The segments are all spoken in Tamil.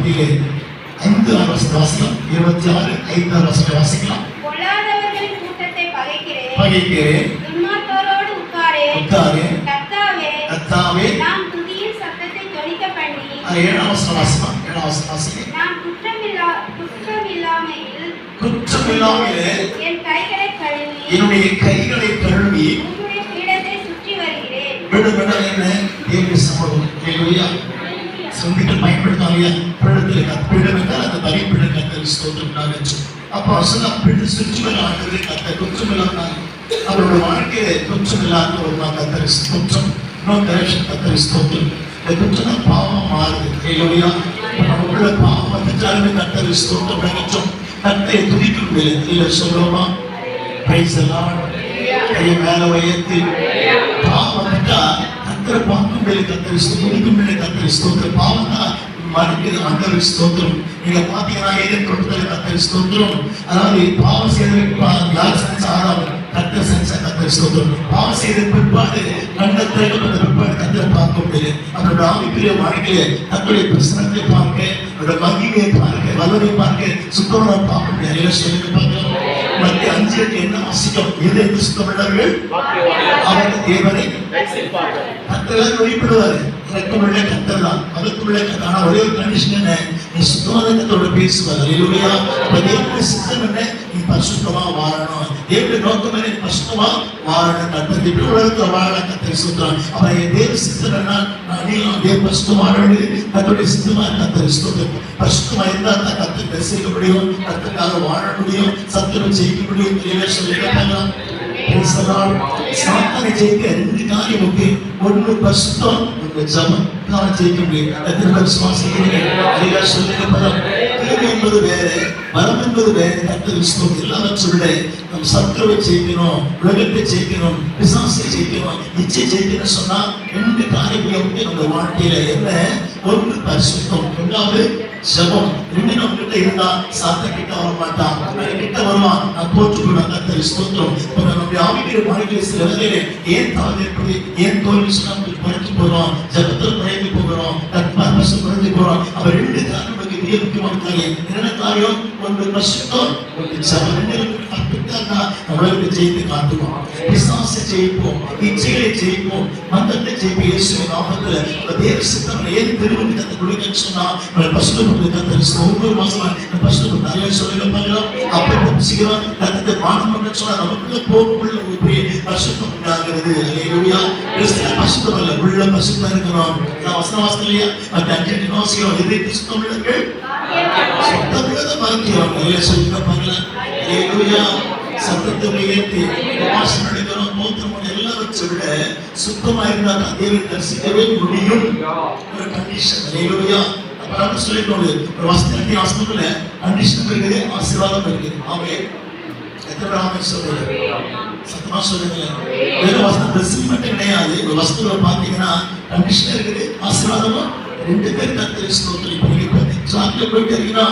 பகுதியிலே 5 வாசிக்கலாம், 26, 5 வாசிக்கலாம். பொல்லாதவர்களின் கூட்டத்தை பகைக்கிறேன், துன்மார்க்கரோடு உட்காரேன். கர்த்தாவே, நாம் துதியின் சத்தத்தை தொனிக்க பண்ணி. 7 வாசிக்கலாம். 7 வாசிங்க. நான் குற்றமில்லாமையில் என் என்னுடைய கைகளை கழுவி உம்முடைய பீடத்தை சுற்றி வருகிறேன். தேவனுடைய சமூகம் சொல்லிட்டு பயன்படுத்தாங்க. பீடம் என்றால் அந்த பலிபீடம் கர்த்தருக்கு ஸ்தோத்திரம். அப்போ சுற்றி வர ஆண்டவரே கர்த்தர் குற்றமில்லாம அவரோட வாழ்க்கையை குற்றமில்லாத ஒரு கர்த்தருக்கு குற்றம் கர்த்தருக்கு ஸ்தோத்திரம். குற்றம் பாவம் மாறுது. உள்ள பாவம் வந்துட்டாலுமே கர்த்தருக்கு ஸ்தோத்திரம் நினைச்சோம். கர்த்தரை துதிக்க முடியல சொல்லுவோமா? Price the Lord. கையை மேல உயர்த்தி பாவம் வந்துட்டா கர்த்தரை பார்க்கும் மேலே கர்த்தருக்கு ஸ்தோத்திரம், மேலே கர்த்தருக்கு ஸ்தோத்திரம். பாவம் தான் மறுக்கிறது ஆண்டவருக்கு ஸ்தோத்திரம். நீங்க பாத்தீங்கன்னா ஏதேன் தோட்டத்துல கர்த்தருக்கு ஸ்தோத்திரம். அதாவது பாவம் செய்த யார் செஞ்சா ஆதாம், கர்த்தர் செஞ்சா கர்த்தருக்கு ஸ்தோத்திரம். பாவம் செய்த பிற்பாடு கண்டத்திற்கும் பிற்பாடு கர்த்தரை பார்க்க முடியல. அவரோட ஆவிக்குரிய வாழ்க்கையை கர்த்தருடைய பிரசனத்தை பார்க்க, அவரோட மகிமையை பார்க்க, வல்லமை பார்க்க, சுத்தமான பார்க்க முடியாது. சொல்லுங்க பார்க்கலாம். மத்திய 5 என்ன வாசிக்கும்? எதை சுத்தமிட்டார்கள்? அவர் தேவனை கர்த்தர் வெளிப்படுவாரு. ரத்தமுள்ள கர்த்தர் தான், மதத்துள்ள கர்த்தர். ஆனா ஒரே ஒரு கண்டிஷன் என்ன? நீ சுத்தமான கர்த்தரோட பேசுவார். இல்லையா? தேவனுடைய சித்தம் என்ன? நீ பரிசுத்தமா வாழணும். தேவனுடைய நோக்கம் என்ன? பரிசுத்தமா வாழணும். கர்த்தர் இப்படி உலகத்துல வாழ கர்த்தர் சுத்தம். அவன் தேவ சித்தம் என்ன? நீங்களும் தேவ பரிசுத்தமா வாழ வேண்டியது கர்த்தருடைய சித்தமா கர்த்தர் சுத்தம். பரிசுத்தமா இருந்தா தான் கர்த்தர் தரிசிக்க முடியும், கர்த்தருக்காக வாழ முடியும், சத்துரம் ஜெயிக்க முடியும். சொல்லிக்கலாம். சாத்தானை ஜெயிக்க 2 காரியம் இருக்கு. ஒன்று பரிசுத்தம், ஒன்று ஜெபம். ஜெயிக்க முடியும். என்பது வேற, வரம் என்பது வேற. கர்த்தர் எல்லாரும் சொல்ல நம் சத்துருவை ஜெயிக்கணும், உலகத்தை ஜெயிக்கணும், பிசாசை ஜெயிக்கணும், இச்சை ஜெயிக்கணும் சொன்னா 2 காரியங்களை வந்து நம்ம வாழ்க்கையில என்ன? ஒன்று பரிசுத்தம், 2வது ஜெபம். 2 நம்ம கிட்ட இருந்தா சாத்தான் கிட்ட வர மாட்டான், கிட்ட வருவான். நான் போற்றுக்கணும் கர்த்தர் ஸ்தோத்திரம். நம்முடைய ஆவிக்குரிய வாழ்க்கையில சில வேளையில ஏன் தாழ்வு ஏற்படுது, ஏன் தோல்வி சொன்னா குறைஞ்சு போறோம், ஜெபத்தில் குறைந்து போகிறோம், பரிசுத்தம் குறைஞ்சு போறோம். அப்ப 2 காரியம் மிக முக்கியமான காரியம். என்ன காரியம்? ஒன்று பரிசுத்தம், ஒன்று ஜெபம். நம்மளுக்கு ஜெயித்து காட்டுவோம், பிசாசை ஜெயிப்போம், இச்சைகளை ஜெயிப்போம், மந்தத்தை ஜெயிப்போம். இயேசுவின் நாமத்துல தேவ சித்தம் ஏன் திருமணி கத்தை கொடுக்கன்னு சொன்னா பரிசுத்தம் கத்தரிசனம். ஒவ்வொரு மாசம் பரிசுத்தம் நிறைய சொல்லிட பார்க்கலாம். அப்ப புரிச்சுக்கிறோம். கத்தத்தை மானம் பண்ண சொன்னா நமக்குள்ள போக்குள்ள பரிசுத்தம் உண்டாகிறது. பரிசுத்தம் இல்ல, உள்ள பரிசுத்தம் இருக்கிறோம். வசன வாசம் இல்லையா? அந்த 5 வாசிக்கிறோம். எதை சுத்தம் உள்ளவர்கள் சுத்தம் உள்ளதை மறைக்கிறோம். நிறைய சொல்லிட பார்க்கலாம். சத்தத்தை உயர்த்தி வாசம் எடுக்கிறோம், மூத்தம் எல்லாம் வச்சு விட சுத்தமா இருந்தா தான் தேவனை தரிசிக்கவே முடியும். ஒரு கண்டிஷன். அப்புறம் சொல்லிக்கோங்க, ஒரு வசனத்தை வாசனத்துல கண்டிஷன் இருக்குது, ஆசீர்வாதம் இருக்குது. ஆமே எத்தனை ஆமே சொல்றது? சத்தமா சொல்லுங்க. வேற வசனம் ட்ரெஸ்ஸிங் மட்டும் கிடையாது. ஒரு வசனத்துல பாத்தீங்கன்னா கண்டிஷன் இருக்குது, ஆசீர்வாதமும். 2 பேர் கர்த்தரை ஸ்தோத்திரம். சாப்பிட்டு போயிட்டு இருக்கீங்கன்னா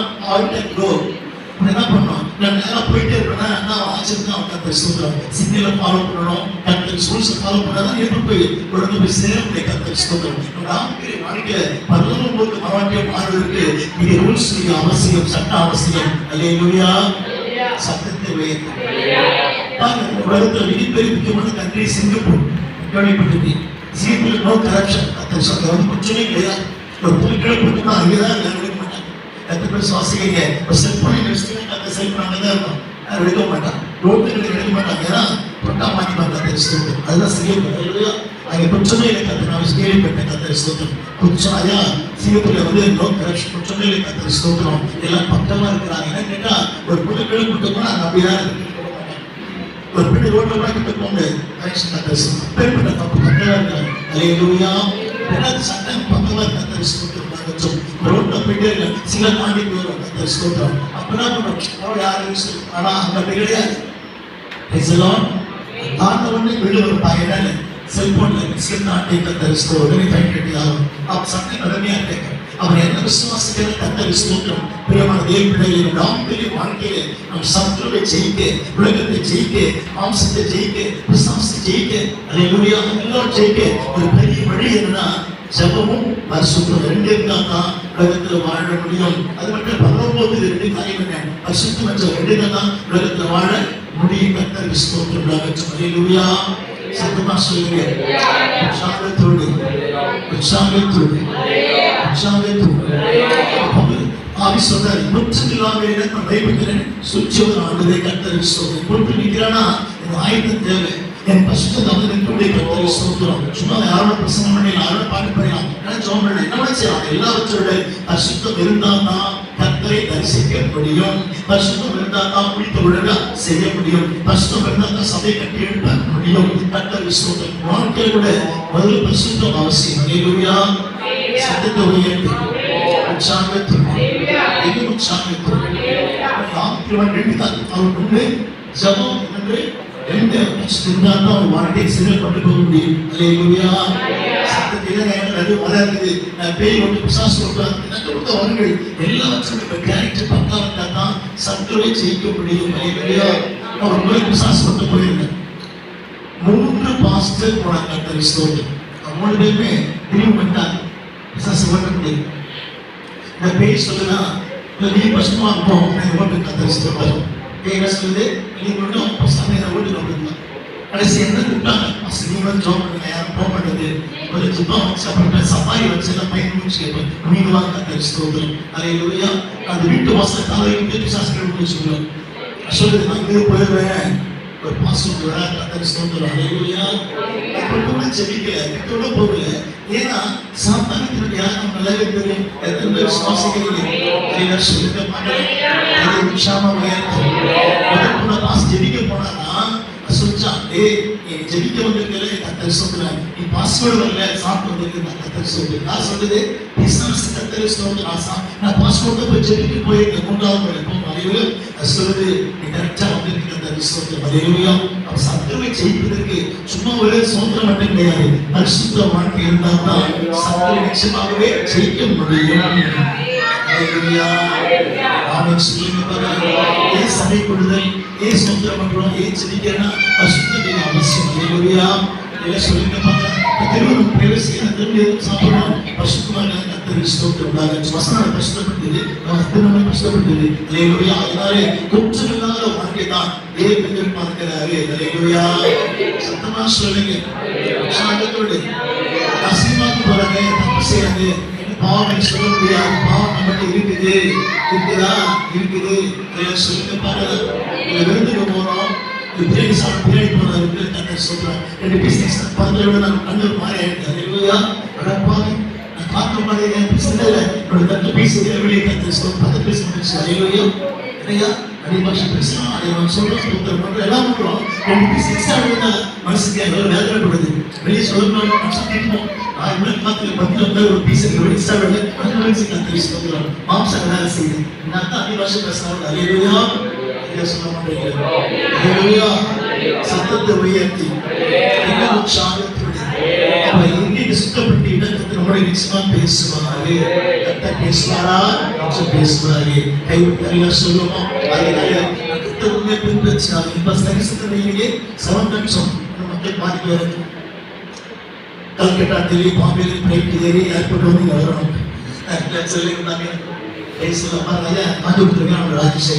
என்ன பண்ணணும்? நான் நேரம் போயிட்டே இருப்பேன். நான் ஆச்சரியம் கர்த்தரை ஸ்தோத்திரம். சிக்னலை ஃபாலோ பண்ணணும், கர்த்தர் ரூல்ஸை ஃபாலோ பண்ணாதான் எப்படி போய் உடனே போய் சேர முடியும். கர்த்தரை ஸ்தோத்திரம். ஆவிக்குரிய வாழ்க்கையில பரலோகத்துக்கு மரவாட்டிய மாறுவதற்கு மிக ரூல்ஸ் மிக அவசியம், சட்ட அவசியம். அல்லேலூயா. சட்டத்தை உயர்த்து. உலகத்துல மிகப்பெரிய முக்கியமான கண்ட்ரி சிங்கப்பூர். கேள்விப்பட்டிருக்கீங்க? Singapore no corruption. கர்த்தர் ஸ்தோத்திரம். குற்றமே கிடையாது. ஒரு பொருட்களை போட்டுனா அங்கேதான் எடுக்க மாட்டாங்க. கர்த்தர் சுவாசிக்க ஒரு செல்போனை எடுத்துட்டு அந்த செல்போன் அங்கதான் இருக்கும், எடுக்க மாட்டான். ரோட்டுகளை எடுக்க மாட்டாங்க. ஏன்னா பொட்டா மாற்றி கர்த்தர் ஸ்தோத்திரம். அதுதான் சிங்கப்பூர். அங்கே குற்றமே இல்லை. கர்த்தர் நான் கேள்விப்பட்டேன். கர்த்தர் ஸ்தோத்திரம். குற்றம் ஐயா சிங்கப்பூர்ல வந்து நோ கரப்ஷன், குற்றமே இல்லை. கர்த்தர் ஸ்தோத்திரம். எல்லாம் பக்கமா இருக்கிறாங்க. என்ன கேட்டா ஒரு பொருட்களை கொடுத்து போனா அங்க அப்படிதான் இருக்கு. ஒரு பெண்ணு ரோட்ல கூட கிட்ட போங்க கரெக்ஷன். கர்த்தர் பேர்பட்ட தப்பு பக்கமா இருக்காங்க. அல்லேலூயா. சட்டம் பக்கமா கர்த்தர் ஸ்தோத்திரம். ரோட்ல போயிட்டே இருக்க சில தாண்டி போயிடும். கர்த்தர் ஸ்தோத்திரம். அப்பதான் பண்ணுவோம் யாரும் சொல்லி. ஆனா அங்க கிடையாது. தாண்ட உடனே வெளியே ஒரு பையன் செல்போன்ல சில நாட்டை கர்த்தர் ஸ்தோத்திரம் பயன்படுத்தியாகும். அப்ப சட்டம் கடமையா கேட்க அவர் என்ன விசுவாசிக்கிற கர்த்தர் ஸ்தோத்திரம். பிரியமான தேவ பிள்ளைகளை நாம் பெரிய வாழ்க்கையில நம் சத்துருவை ஜெயிக்க, உலகத்தை ஜெயிக்க, மாம்சத்தை ஜெயிக்க, பிசாசை ஜெயிக்க, அல்லேலூயா எல்லாம் ஜெயிக்க ஒரு பெரிய வழி என்னன்னா ஜெபமும் பரிசுத்தமும். 2 இருந்தா தான் உலகத்துல வாழ முடியும். அது மட்டும் பரலோகத்தில் ரெண்டு காரியம் என்ன? பரிசுத்தமற்ற ரெண்டுதான் உலகத்துல வாழ முடியும். கர்த்தருக்கு ஸ்தோத்திரம் உண்டாகட்டும். அல்லேலூயா. சத்தமா சொல்லுங்க. உற்சாகத்தோடு உற்சாகத்தோடு உற்சாகத்தோடு ஆவி சொல்றாரு, முற்றுமில்லாமல் எனக்கு பயப்படுகிறேன் சுற்றியோர் ஆண்டவரை கர்த்தருக்கு ஸ்தோத்திரம். பொறுத்து நிற்கிறானா எனக்கு ஆயுதம் தேவை. என் பசுத்த தவறினுடைய கர்த்தருக்கு ஸ்தோத்திரம். சும்மா யாரோட பிரசங்கம் பண்ணலாம், யாரோட பாட்டு பண்ணலாம், ஜெபம் பண்ணலாம், என்ன செய்யலாம்? எல்லாவற்றோட பரிசுத்தம் இருந்தால் தான் கர்த்தரை தரிசிக்க முடியும். பரிசுத்தம் இருந்தால் தான் முடித்த ஒழுங்கா செய்ய முடியும். பரிசுத்தம் இருந்தால் தான் சபை கட்டி எழுப்ப முடியும். கர்த்தருக்கு ஸ்தோத்திரம். வாழ்க்கையில கூட முதல் பரிசுத்தம் அவசியம். அல்லேலூயா. சத்தத்தை உயர்த்தி உற்சாகத்தோடு உற்சாகத்தோடு ஜபம் என்று ரெண்டு இருந்தால் தான் வாழ்க்கை சிறல் கொண்டு போக முடியும். அல்லேலூயா. சத்தத்திலே அது வராது. பேய் ஒன்று பிசாசு ஒன்று அவர்கள் எல்லாவற்றும் கேரக்டர் பக்கா இருந்தால் தான் சத்துருவை ஜெயிக்க முடியும். அல்லேலூயா. ஒரு முறை பிசாசு கொண்டு போயிருந்தேன். 3 பாஸ்டர் போனாங்க. கர்த்தருக்கு ஸ்தோத்திரம். 3 பேருமே பிரிவு பண்ணாங்க. பிசாசு ஓட்ட முடியும். இந்த பேய் சொல்லுனா நீ பசுமா இருப்போம் ஓட்டு. கர்த்தருக்கு ஸ்தோத்திரம். பேய் சொல்லுது நீ மட்டும் சமையல ஓட்டு அப்படின்னா கடைசி என்ன கூப்பிட்டாங்க. நீங்களும் ஜோம் பண்ணுங்க, யாரும் போக மாட்டேது. ஒரு ஜிப்பம் வச்சு அப்புறம் சப்பாரி வச்சு எல்லாம் பயன் முடிச்சு கேட்பேன். மீன்வாங்க. கர்த்தருக்கு ஸ்தோத்திரம். அல்லேலூயா. அந்த வீட்டு வாசல் வீட்டு பிசாசுகள் சொல்லுவேன். சொல்லுது நான் இங்கே போயிடுவேன். ஒரு பாஸ்டர் வர கர்த்தருக்கு ஸ்தோத்திரம். அல்லேலூயா. நான் ஜெபிக்கல, கிட்டோட போகல. ஏன்னா சாத்தானுக்கு யாரும் நல்லாவே தெரியும். எத்தனை பேர் சுவாசிக்கிறீங்க சொல்லுங்க மாட்டேன். உற்சாகமா உயர்த்து பாஸ் ஜெபிக்க போனானா சொல்லிச்சான், ஜெபிக்க வந்திருக்கல கர்த்தருக்கு ஸ்தோத்திரம். நீ பாஸ்வேர்டு வரல சாப்பிட்டு வந்திருக்கு கர்த்தருக்கு ஸ்தோத்திரம். நான் சொல்லுது பிசாசு கர்த்தருக்கு ஸ்தோத்திரம். நான் பாஸ்வேர்டு போய் ஜெபிக்க போயிருக்கேன் 3வது இருக்கும். அல்லேலூயா. சொல்லுது நீ கரெக்டா வந்திருக்கு கர்த்தருக்கு ஸ்தோத்திரம். அல்லேலூயா. அப்ப சத்துருவை ஜெயிப்பதற்கு சும்மா ஒரு சோத்திரம் மட்டும் கிடையாது. பரிசுத்த வாழ்க்கை இருந்தால் தான் சத்துருவை நிச்சயமாகவே ஜெயிக்க முடியும். அல்லேலூயா. ஆமென் சொல்லுங்க பாருங்க. ஏன் சபை கொள்ளுதல், ஏன் சோத்திரம் பண்றோம், ஏன் ஜெபிக்கிறனா பரிசுத்தத்தின் அவசியம். அல்லேலூயா. எல்லாம் சொல்லுங்க பாருங்க. திருமணம் பிரவேசிக்க திரும்பி சாப்பிடணும். பரிசுத்தமான கர்த்தருக்கு ஸ்தோத்திரம் உண்டாகட்டும். வசனம் பரிசுத்தப்பட்டது, திருமணம் பரிசுத்தப்பட்டது. அல்லேலூயா. அதனாலே குற்றமில்லாத வாழ்க்கை தான் தேவன் எதிர்பார்க்கிறாரு. அல்லேலூயா. சத்தமா சொல்லுங்க. உற்சாகத்தோடு அசிங்கமாக்கு போறாங்க, தப்பு செய்யறாங்க, பாவம் சொல்ல முடியாது. பாவம் நம்மகிட்ட இருக்குது, இருக்குதா இருக்குது. சொல்லுங்க பாருங்க. விருந்துக்கு போறோம், பிரியாணி சாப்பிட்டு பிரியாணி போறாரு கர்த்தர் சொல்றாரு. 2 பீஸ் பார்த்தோட நான் கண்ணு மாறி ஆயிடுச்சு. அல்லேலூயா. அடப்பாவி நான் பார்க்க மாட்டேன். பிஸ்னல ஒரு 10 பீஸ் வெளியே கர்த்தர் சொல்றாரு. 10 பீஸ் முடிச்சு. அல்லேலூயா. இல்லையா? அடிபாஷை பேசலாம், அதை சொல்றோம், ஸ்தோத்திரம் பண்றோம், எல்லாம் பண்றோம். 2 பீஸ் எக்ஸ்ட்ரா இருந்தா மனசுக்கு எவ்வளவு வேதனைப்படுது. வெளியே சொல்லணும் கேட்போம். நான் இன்னும் பார்த்து 10 ஒரு பீஸ் எக்ஸ்ட்ரா வேலை கர்த்தருக்கு ஸ்தோத்திரம். மாம்சம் வேலை செய்யுது. நான் தான் அடிபாஷை பேசுறேன். அல்லேலூயா. சொல்ல மாட்டேங்க. அல்லேலூயா. சத்தத்தை உயர்த்தி உற்சாகத்தோடு இங்கே சுத்தப்பட்டு இடத்துல நம்முடைய நிச்சயமா பேசுவாரு. கர்த்தர் பேசுவாரா? பேசுவாரு. கைவிட்டு சொல்லுவோம். அதனால கர்த்தர் உண்மை பின்பற்றினார். இப்ப சரிசத்திலேயே சமந்தம் மக்கள் பாதிப்பு இருக்கு. கல்கட்டா, டெல்லி, பாம்பேல பிளைட் ஏறி ஏர்போர்ட் வந்து வரணும். சொல்லியிருந்தாங்க பேசலாமா? காஞ்சிபுரத்துக்கு ராஜேஷ்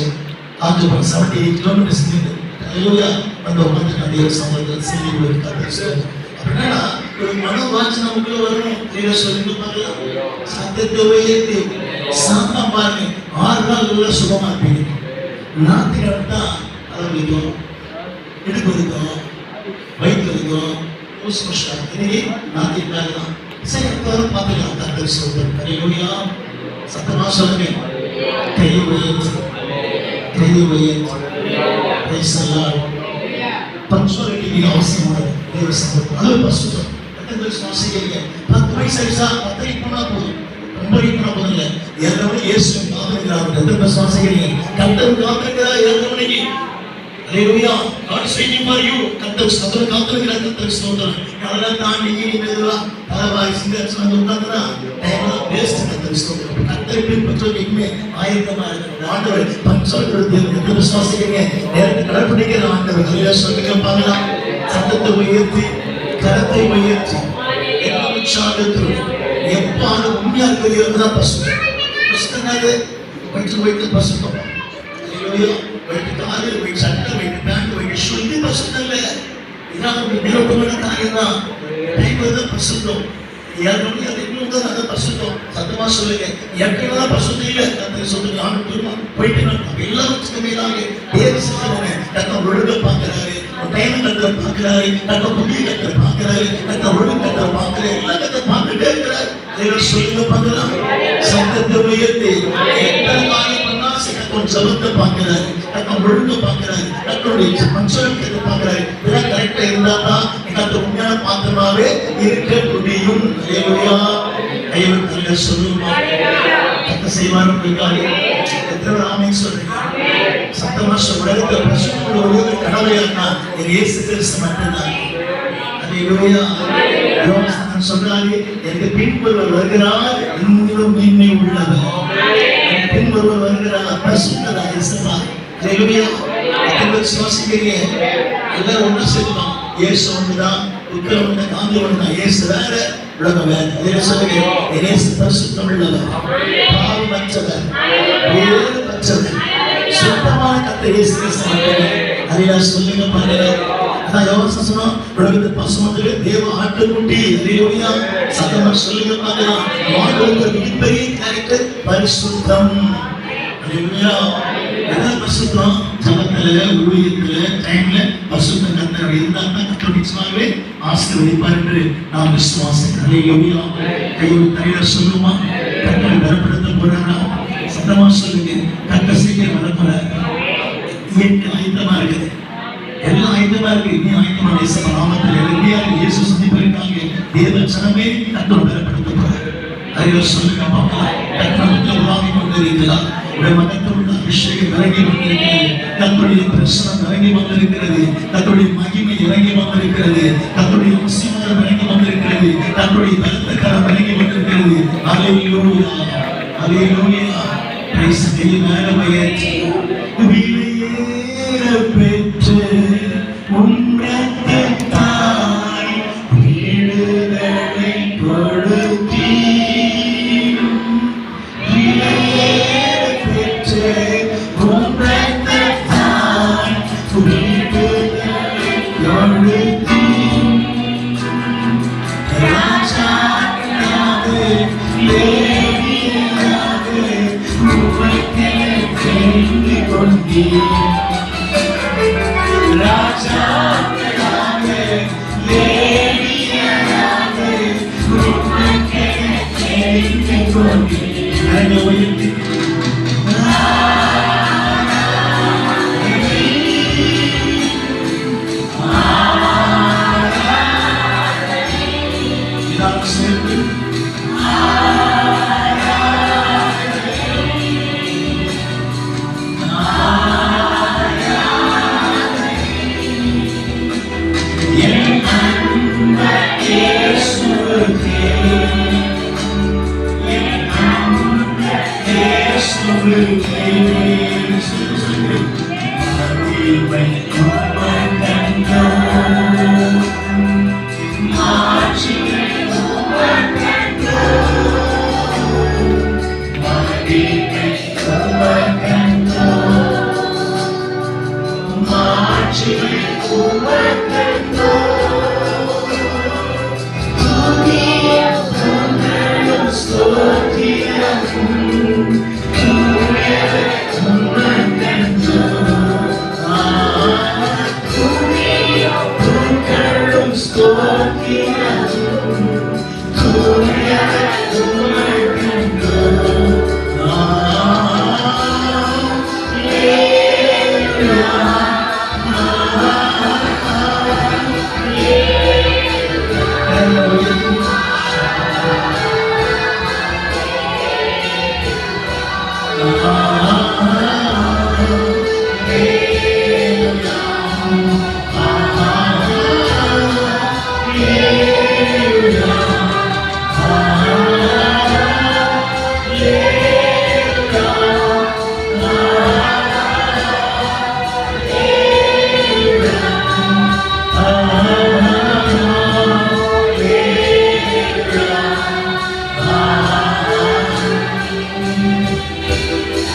காஞ்சிபுரம் 78 கிலோமீட்டர்ஸ் இருக்கு. அல்லேலூயா. வந்து உட்காந்துட்டு சமூகத்தில் செய்தி கர்த்தர் அப்படின்னா ஒரு மன வாட்சி நமக்குள்ள வரணும். சொல்லிட்டு பார்க்கலாம். சத்தத்தை உயர்த்தி சாந்தா பாருங்க. 6 நாள் உள்ள சுகமா இருப்பீங்க. ஞாயிற்றுக்கிழமை தான் அது இடுப்பு இருக்கும், வயிற்று இருக்கும், இன்னைக்கு ஞாயிற்றுக்கிழமை தான். சரி எல்லாரும் பார்த்துக்கலாம். கர்த்தர் சொல்றார். அல்லேலூயா. சத்தமா சொல்லுங்க. கையை உயர்த்தி கையை உயர்த்தி பஞ்சுவாலிட்டி அவசியமானது. தேவ சமூகம் அது பரிசுத்தம். கர்த்தர் சுவாசிக்கிறீங்க. 10 வயசு ஆயிடுச்சா 10 போனா போதும், 9 போனா போதும் இல்லை. 7 மணி இயேசு காத்திருக்கிறார். கர்த்தர் சுவாசிக்கிறீங்க. கர்த்தர் காத்திருக்கிறார் 7 மணிக்கு. அல்லேலூயா. God is waiting for you. கர்த்தர் காத்திருக்கிறார். கர்த்தர் ஸ்தோத்திரம். அதெல்லாம் தாண்டி மெதுவா பரவாய் சிங்கர்ஸ் வந்து உட்கார்ந்தா டைம் வேஸ்ட். கர்த்தர் ஸ்தோத்திரம். கர்த்தரை பின்பற்றுவதற்குமே ஆயத்தமா இருக்கிற ஆண்டவர் பஞ்சுவாலிட்டி கர்த்தர் சுவாசிக்கிறீங்க. நேரத்தை கடைபிடிக்கிற ஆண்டவர். அல்லேலூயா. சொல்லுங்க பார்க்கலாம். சத்தத்தை உயர்த்தி கரத்தை உயர்த்தி எல்லா உற்சாகத்தோடு எப்பாலும் உண்மையா இருக்கிறது தான் பரிசுத்தம். பசுத்தனாது வயிற்று பசுத்தம். வயிற்று காது, வயிற்று சட்டை, வயிற்று பேண்ட், வயிற்று ஷூ, இது பசுத்தம் இல்லை. இதான் நிரூபமான காரியம் தான். டைம் தான் பசுத்தம். யாரும் இன்னும் தான் அதை பசுத்தம். சத்தமா சொல்லுங்க. எப்படிதான் பசுத்தம் இல்லை அந்த சொல்லுங்க. ஆண்டு திரும்ப போயிட்டு எல்லாம் வச்சுக்கமையிலாங்க தேவ சித்தவங்க தக்க ஒழுங்க பார்க்கிறாரு. டைம் கட்டை பார்க்கிறாரு, தக்க புதிய கட்டை பார்க்கிறாரு, தக்க ஒழுங்கு கட்டை பார்க்கிறாரு, எல்லா கட்டை பார்த்துட்டே இருக்கிறாரு. தேவன் சொல்லுங்க பார்க்கலாம். சத்தத்தை உயர்த்தி எத்தனை காரியம் பண்ணா கொஞ்சம் ஜபத்தை பார்க்கிறாரு, தக்க ஒழுங்க பார்க்கிறாரு, தன்னுடைய மனுஷனத்தை பார்க்கிறாரு. இதெல்லாம் கரெக்டா இருந்தா தான் எனக்கு உண்மையான பாத்திரமாவே இருக்க முடியும். ஐயோ சொல்லுமா தக்க செய்வாரு காரியம். எத்தனை ஆமை சொல்றீங்க? சத்தமா உலகத்தை பசுக்குள்ள ஒரு கடவுளையா இயேசு கிறிஸ்து மட்டும்தான். சொல்றாரு, எனக்கு பின்வருவர் வருகிறார், இன்னும் மேன்மை உள்ளவர். பின்வருவர் வருகிறார், பசுத்ததா இயேசுவா. சுவாசிக்கிறீங்க எல்லாரும் ஒண்ணு சேர்க்கலாம். இயேசு ஒண்ணுதான், புத்தகம் ஒண்ணு, காந்தி ஒண்ணுதான். இயேசு வேற, உலகம் வேற. இதை சொல்லுங்க, இயேசு பரிசுத்தம் உள்ளவர், பாவமற்றவர், வேறுபற்றவர், சுத்தமான கர்த்தர் இயேசு கிறிஸ்து மட்டுமே. அதை சொல்லுங்க பாருங்க. அதான் யோவான் சொன்னான், உலகத்து பசுமத்திலே தேவ ஆட்டுக்குட்டி. அல்லேலூயா. சத்தமா சொல்லுங்க பாருங்க. வாழ்வுக்கு மிகப்பெரிய கேரக்டர் பரிசுத்தம். அல்லேலூயா. என்ன பரிசுத்தம்? ஜபத்துல, ஊழியத்துல, டைம்ல பரிசுத்தம் கர்த்தர் இருந்தாங்கன்னா கர்த்தர் நிச்சயமாகவே ஆசீர்வதிப்பார் என்று நாம் விசுவாசிக்கிறோம். அல்லேலூயா. கையை தரையில சொல்லுமா, கர்த்தர் பலப்படுத்த போறாரா? சத்தமா சொல்லுங்க. கர்த்தர் சீக்கிரம் வரப்போறார். இயற்கை ஆயுதமா இருக்குது, எல்லாம் ஆயுதமா இருக்கு. நீ ஆயுதமா நாமத்தில் எல்லாம் இயேசு சந்திப்பிருக்காங்க. தேவ ஜனமே கர்த்தர் பலப்படுத்த போறார். அதை சொல்லுங்க பார்க்கலாம். கர்த்தர் உலாவிக் கொண்டிருக்கிறார். உடைய மகத்தோட அபிஷேகம் இறங்கி வந்திருக்கிறது. கர்த்தருடைய பிரசனம் இறங்கி வந்திருக்கிறது. கர்த்தருடைய மகிமை இறங்கி வந்திருக்கிறது. கர்த்தருடைய ஆசீர்வாதம் இறங்கி வந்திருக்கிறது. கர்த்தருடைய பலத்த கரம் இறங்கி வந்திருக்கிறது. Hallelujah, hallelujah. Praise the Lord. விலையேற பெற்று உன்னதத்தாய் விடுதலை கொடுத்தீ. விலையேற பெற்று உன்னதத்தாய் விடுதலை கொடுத்தீ. ராஜாவாக லேவியாக உமக்கே தெரிந்து கொண்டீர். ராஜாவாக லேவியாக உமக்கே தெரிந்து கொண்டீர்.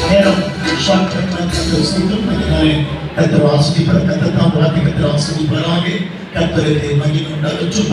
நேரம் ஷார்ட் டைம் கத்தர் சூழ்நிலை மகிழ்ச்சியாய் கத்தர் ஆசீர்வதிப்பார். கத்தர் தாம் வார்த்தை கத்தர் ஆசீர்வதிப்பாராக. கத்தருக்கு மகிமை உண்டாகட்டும்.